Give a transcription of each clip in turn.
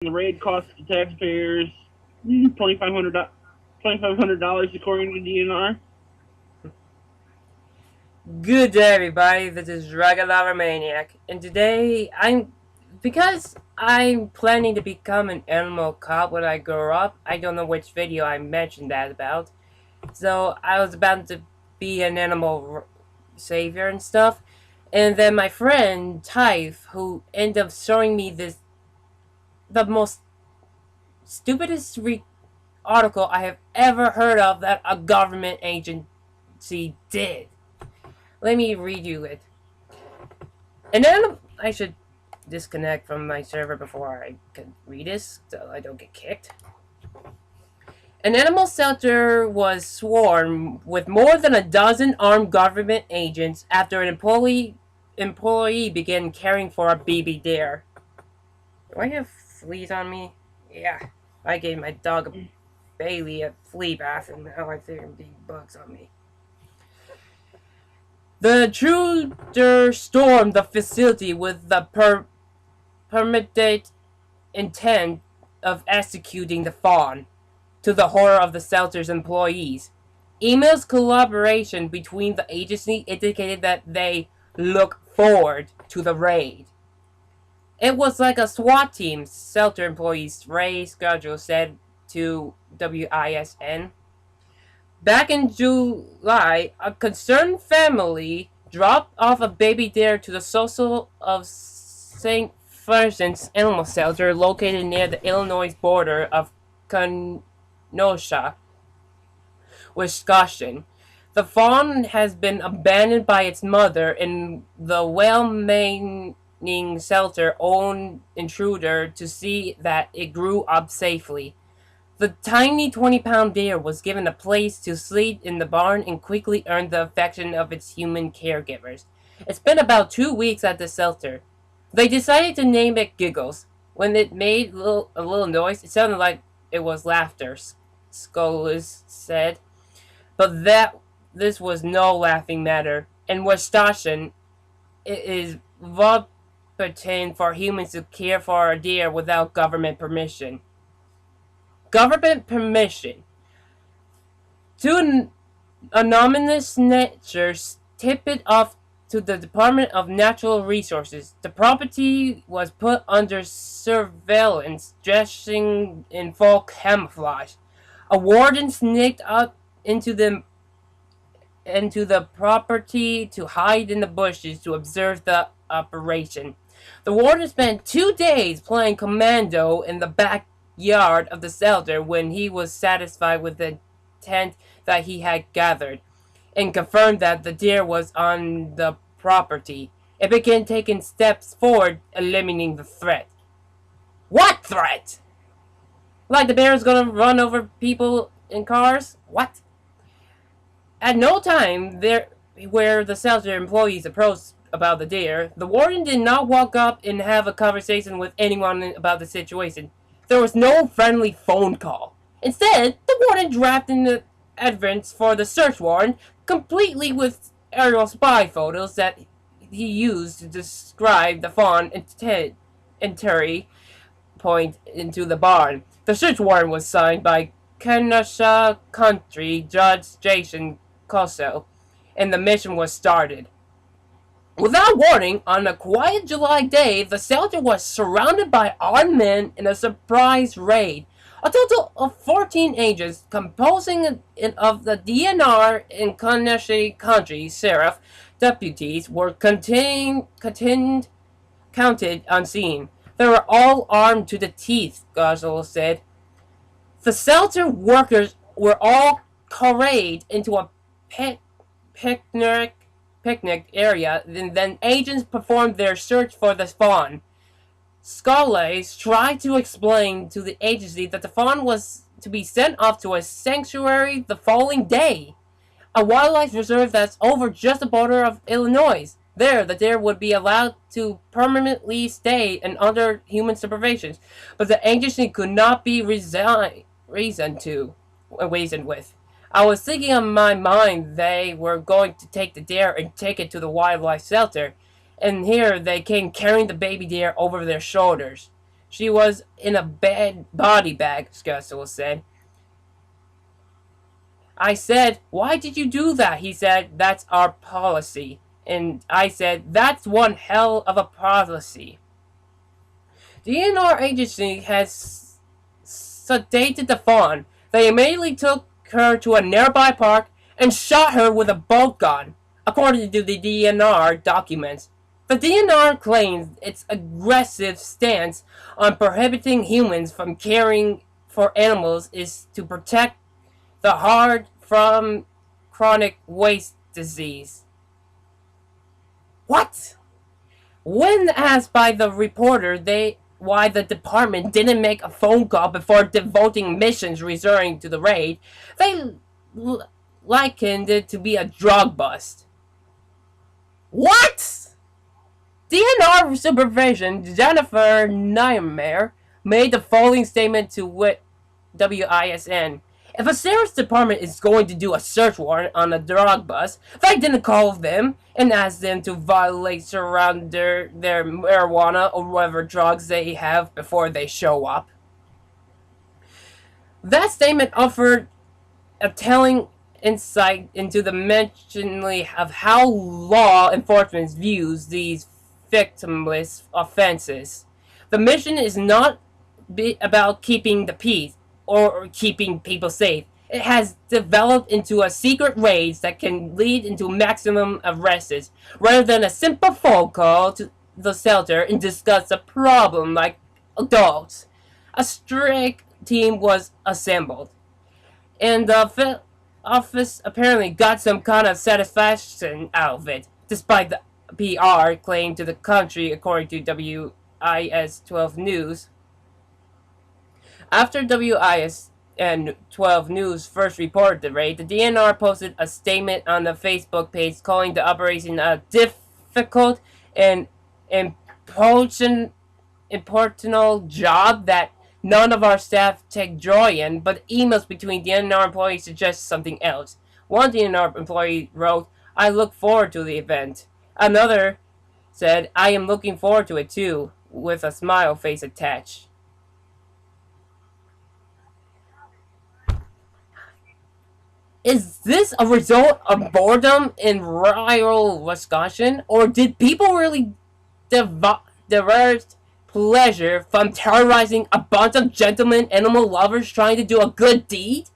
The raid cost the taxpayers $2,500 according to DNR. Good day, everybody. This is Dragalover Maniac, and today because I'm planning to become an animal cop when I grow up. I don't know which video I mentioned that about. So I was about to be an animal savior and stuff, and then my friend Typh, who ended up showing me the most stupidest article I have ever heard of that a government agency did. Let me read you it. And then I should disconnect from my server before I can read this so I don't get kicked. An animal shelter was swarmed with more than a dozen armed government agents after an employee began caring for a baby deer. Do I have fleas on me? Yeah. I gave my dog Bailey a flea bath and now I think I'm getting bugs on me. The intruder stormed the facility with the permitted intent of executing the fawn, to the horror of the shelter's employees. Emails collaboration between the agency indicated that they look forward to the raid. It was like a SWAT team, shelter employees Ray Schedule said to WISN. Back in July, a concerned family dropped off a baby deer to the Social of St. Vincent's Animal Shelter located near the Illinois border of Kenosha, Wisconsin. The fawn has been abandoned by its mother in the well-meaning shelter owned intruder to see that it grew up safely. The tiny 20-pound deer was given a place to sleep in the barn and quickly earned the affection of its human caregivers. It spent about 2 weeks at the shelter. They decided to name it Giggles. When it made a little noise, it sounded like it was laughter, scholars said. But this was no laughing matter. In Wisconsin, it is verboten for humans to care for a deer without government permission. Government permission. Two anonymous natures tipped it off to the Department of Natural Resources. The property was put under surveillance, dressing in full camouflage. A warden sneaked up into the property to hide in the bushes to observe the operation. The warden spent 2 days playing commando in the backyard of the shelter when he was satisfied with the tent that he had gathered and confirmed that the deer was on the property. It began taking steps forward, eliminating the threat. What threat? Like the bear is gonna run over people in cars? What? At no time there where the shelter employees approached about the deer, the warden did not walk up and have a conversation with anyone about the situation. There was no friendly phone call. Instead, the warden drafted the evidence for the search warrant, completely with aerial spy photos that he used to describe the fawn entry point into the barn. The search warrant was signed by Kenosha County Judge Jason Cosso, and the mission was started. Without warning, on a quiet July day, the shelter was surrounded by armed men in a surprise raid. A total of 14 agents, composing of the DNR and Kenosha County Sheriff deputies, were counted on scene. They were all armed to the teeth, Gosel said. The shelter workers were all carried into a picnic area, and then agents performed their search for the fawn. Scholars tried to explain to the agency that the fawn was to be sent off to a sanctuary the following day, a wildlife reserve that's over just the border of Illinois. There, the deer would be allowed to permanently stay and under human supervision, but the agency could not be reasoned with. I was thinking in my mind they were going to take the deer and take it to the wildlife shelter, and here they came carrying the baby deer over their shoulders. She was in a bed body bag, Scuzzle said. I said, "Why did you do that?" He said, "That's our policy." And I said, "That's one hell of a policy." The DNR agency has sedated the fawn. They immediately took her to a nearby park and shot her with a bolt gun, according to the DNR documents. The DNR claims its aggressive stance on prohibiting humans from caring for animals is to protect the hard from chronic waste disease. What? When asked by the reporter why the department didn't make a phone call before devoting missions resorting to the raid, they likened it to be a drug bust. What? DNR supervision Jennifer Niemeyer made the following statement to WISN. If a serious department is going to do a search warrant on a drug bust, they didn't call them and ask them to violate surround their marijuana or whatever drugs they have before they show up. That statement offered a telling insight into the mentioning of how law enforcement views these victimless offenses. The mission is not about keeping the peace or keeping people safe. It has developed into a secret raids that can lead into maximum arrests, rather than a simple phone call to the shelter and discuss a problem like adults. A strict team was assembled, and the office apparently got some kind of satisfaction out of it, despite the PR claim to the country, according to WIS 12 News. After WISN 12 News first reported the raid, the DNR posted a statement on the Facebook page calling the operation a difficult and important job that none of our staff take joy in, but emails between DNR employees suggest something else. One DNR employee wrote, "I look forward to the event." Another said, "I am looking forward to it too," with a smile face attached. Is this a result of boredom in rural Wisconsin, or did people really derive pleasure from terrorizing a bunch of gentlemen animal lovers trying to do a good deed?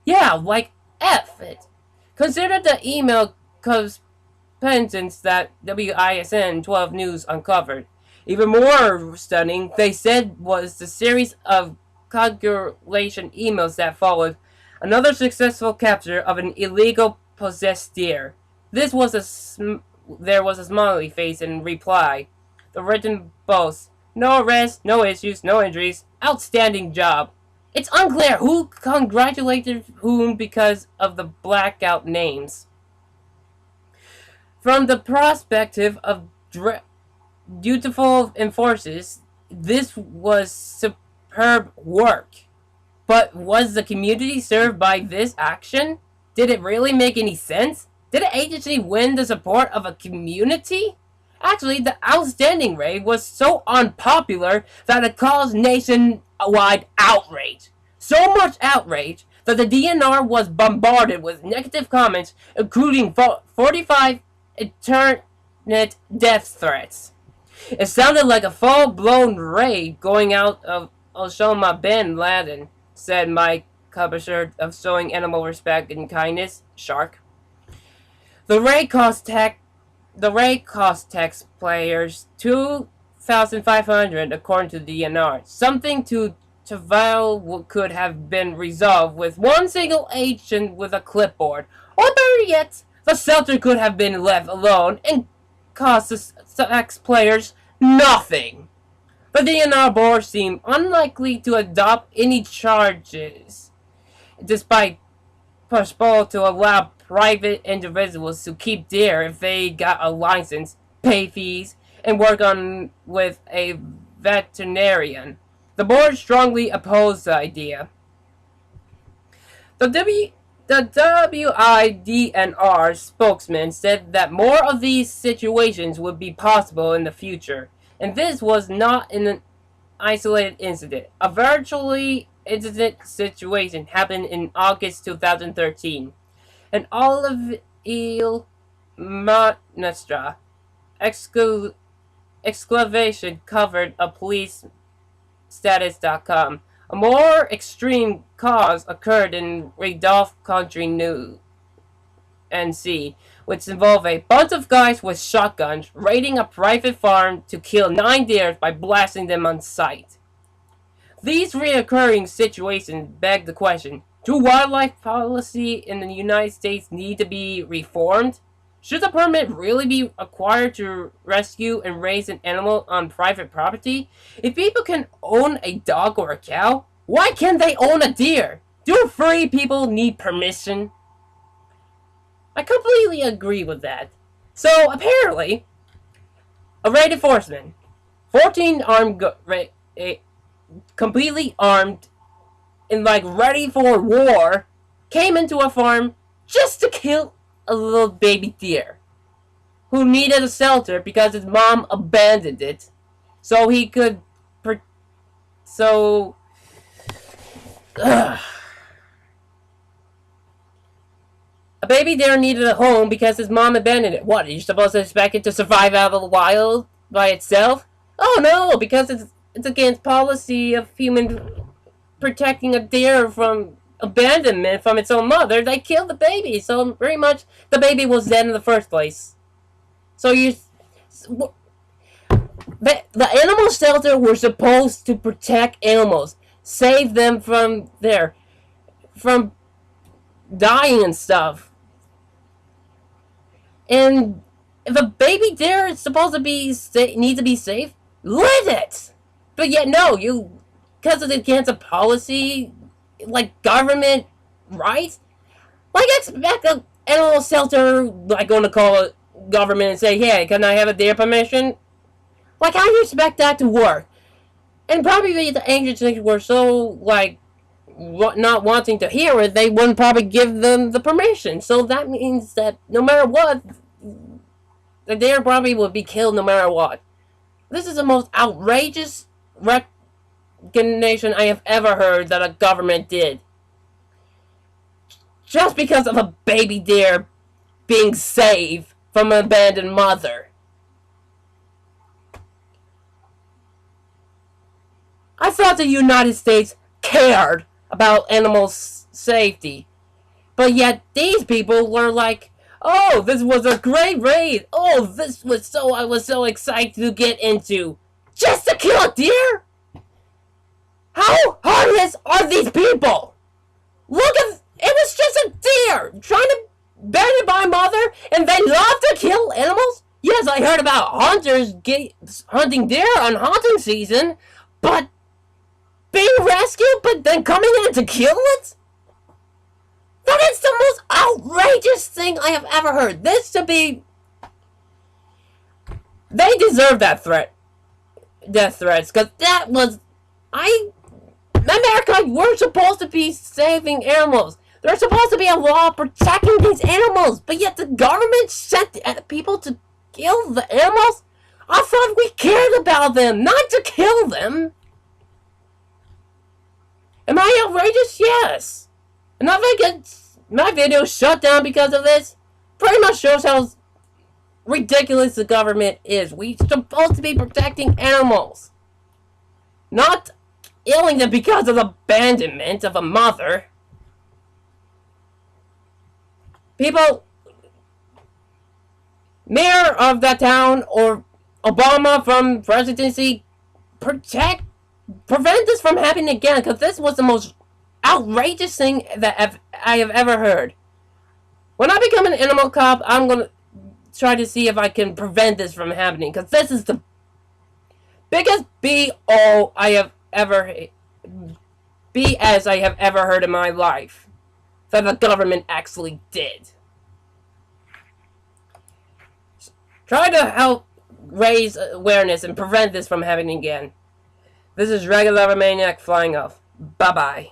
Yeah, like F it. Consider the email correspondence that WISN 12 News uncovered. Even more stunning, they said, was the series of congratulation emails that followed. Another successful capture of an illegal possessed deer. There was a smiley face in reply. The written boasts: "No arrests, no issues, no injuries. Outstanding job." It's unclear who congratulated whom because of the blackout names. From the perspective of dutiful enforcers, this was superb work. But was the community served by this action? Did it really make any sense? Did the agency win the support of a community? Actually, the outstanding raid was so unpopular that it caused nationwide outrage. So much outrage that the DNR was bombarded with negative comments, including 45 internet death threats. It sounded like a full-blown raid going out of Osama bin Laden, said Mike Publisher of Showing Animal Respect and Kindness, Shark. The raid cost taxpayers $2,500 according to the DNR. Something to Taval could have been resolved with one single agent with a clipboard. Or better yet, the shelter could have been left alone and cost the taxpayers nothing. The DNR board seemed unlikely to adopt any charges, despite proposal to allow private individuals to keep deer if they got a license, pay fees, and work on with a veterinarian. The board strongly opposed the idea. The WIDNR spokesman said that more of these situations would be possible in the future, and this was not isolated incident. A virtually incident situation happened in August 2013. An Olive Eel Monastra excavation covered a police status.com. A more extreme cause occurred in Randolph Country, New NC, which involved a bunch of guys with shotguns raiding a private farm to kill 9 deer by blasting them on sight. These recurring situations beg the question, do wildlife policy in the United States need to be reformed? Should a permit really be acquired to rescue and raise an animal on private property? If people can own a dog or a cow, why can't they own a deer? Do free people need permission? I completely agree with that. So apparently, a raid enforcement, 14 armed, completely armed and like ready for war, came into a farm just to kill a little baby deer who needed a shelter because his mom abandoned it, so he could. So. A baby deer needed a home because his mom abandoned it. What, are you supposed to expect it to survive out of the wild by itself? Oh no, because it's against policy of human protecting a deer from abandonment from its own mother. They killed the baby, so very much the baby was dead in the first place. So the animal shelter were supposed to protect animals, save them from dying and stuff. And if a baby deer is supposed to be need to be safe, let it. But yet no, because it's against a policy like government rights. Like expect an animal shelter like going to call it government and say, "Hey, can I have a deer permission?" Like how do you expect that to work? And probably the agencies were so like not wanting to hear it, they wouldn't probably give them the permission. So that means that no matter what, the deer probably would be killed no matter what. This is the most outrageous recognition I have ever heard that a government did. Just because of a baby deer being saved from an abandoned mother. I thought the United States cared about animals' safety. But yet these people were like, oh, this was a great raid. Oh, I was so excited to get into. Just to kill a deer? How heartless are these people? Look at, it was just a deer trying to abandon my mother and they love to kill animals? Yes, I heard about hunters hunting deer on hunting season, but being rescued, but then coming in to kill it? That is the most outrageous thing I have ever heard. This should be... They deserve that death threats, because that was... America, we're supposed to be saving animals. There's supposed to be a law protecting these animals, but yet the government sent people to kill the animals? I thought we cared about them, not to kill them. Am I outrageous? Yes. And if I get my video shut down because of this, pretty much shows how ridiculous the government is. We're supposed to be protecting animals, not killing them because of the abandonment of a mother. People, mayor of that town or Obama from presidency, prevent this from happening again, because this was the most outrageous thing that I have ever heard. When I become an animal cop, I'm going to try to see if I can prevent this from happening, because this is the biggest BS I have ever heard in my life that the government actually did. Try to help raise awareness and prevent this from happening again. This is Regular Maniac flying off. Bye-bye.